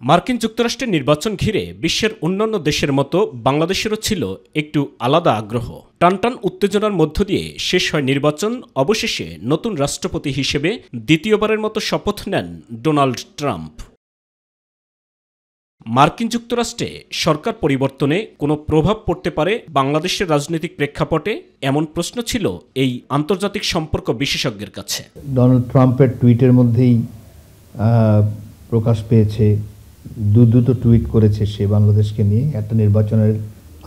মার্কিন যুক্তরাষ্ট্রের নির্বাচন ঘিরে বিশ্বের অন্যান্য দেশের মতো বাংলাদেশেরও ছিল একটু আলাদা আগ্রহ। টানটান উত্তেজনার মধ্য দিয়ে শেষ হয় নির্বাচন। অবশেষে নতুন রাষ্ট্রপতি হিসেবে দ্বিতীয়বারের মতো শপথ নেন ডোনাল্ড ট্রাম্প। মার্কিন যুক্তরাষ্ট্রে সরকার পরিবর্তনে কোনো প্রভাব পড়তে পারে বাংলাদেশের রাজনৈতিক প্রেক্ষাপটে, এমন প্রশ্ন ছিল এই আন্তর্জাতিক সম্পর্ক বিশেষজ্ঞের কাছে। ডোনাল্ড ট্রাম্পের টুইটের মধ্যেই প্রকাশ পেয়েছে, দুটো টুইট করেছে সে বাংলাদেশকে নিয়ে, একটা নির্বাচনের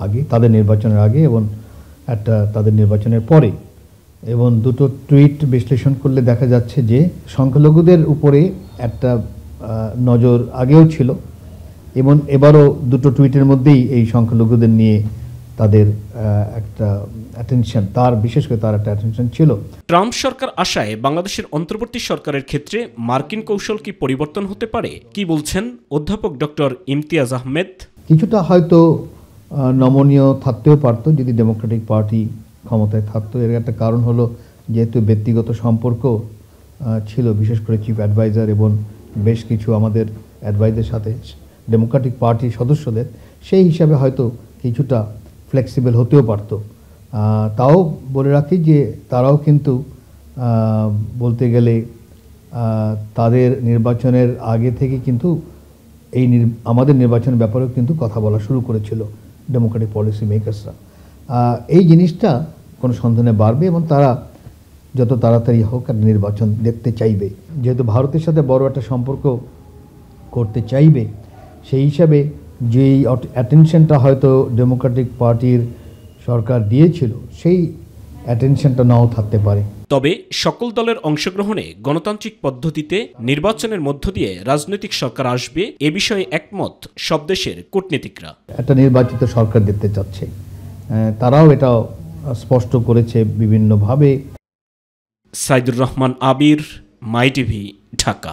আগে, তাদের নির্বাচনের আগে, এবং একটা তাদের নির্বাচনের পরে। এবং দুটো টুইট বিশ্লেষণ করলে দেখা যাচ্ছে যে সংখ্যালঘুদের উপরে একটা নজর আগেও ছিল, এবং এবারও দুটো টুইটের মধ্যেই এই সংখ্যালঘুদের নিয়ে তাদের একটা অ্যাটেনশন, বিশেষ করে তার একটা অ্যাটেনশন ছিল। ট্রাম্প সরকার আশায় বাংলাদেশের অন্তর্বর্তী সরকারের ক্ষেত্রে মার্কিন কৌশল কি পরিবর্তন হতে পারে? কি বলছেন অধ্যাপক ডক্টর ইমতিয়াজ আহমেদ? কিছুটা হয়তো নমনীয় থাকতেও পারত যদি ডেমোক্রেটিক পার্টি ক্ষমতায় থাকতো। এর একটা কারণ হলো, যেহেতু ব্যক্তিগত সম্পর্ক ছিল বিশেষ করে চিফ অ্যাডভাইজার এবং বেশ কিছু আমাদের অ্যাডভাইজারের সাথে ডেমোক্রেটিক পার্টির সদস্যদের, সেই হিসাবে হয়তো কিছুটা ফ্লেক্সিবল হতেও পারত। তাও বলে রাখি যে তারাও কিন্তু বলতে গেলে তাদের নির্বাচনের আগে থেকে কিন্তু আমাদের নির্বাচনের ব্যাপারেও কিন্তু কথা বলা শুরু করেছিল ডেমোক্রেটিক পলিসি মেকার্সরা। এই জিনিসটা কোনো সন্ধানে বাড়বে এবং তারা যত তাড়াতাড়ি হোক একটা নির্বাচন দেখতে চাইবে। যেহেতু ভারতের সাথে বড় একটা সম্পর্ক করতে চাইবে, সেই হিসাবে যেই অ্যাটেনশনটা হয়তো ডেমোক্রেটিক পার্টির সরকার দিয়েছিল, সেই অ্যাটেনশনটা নাও থাকতে পারে। তবে সকল দলের অংশগ্রহণে গণতান্ত্রিক পদ্ধতিতে নির্বাচনের মধ্য দিয়ে রাজনৈতিক সরকার আসবে, এ বিষয়ে একমত সব দেশের কূটনীতিকরা। একটা নির্বাচিত সরকার দেখতে চাচ্ছে, তারাও এটা স্পষ্ট করেছে বিভিন্নভাবে। সাইদুর রহমান আবির, মাই টিভি, ঢাকা।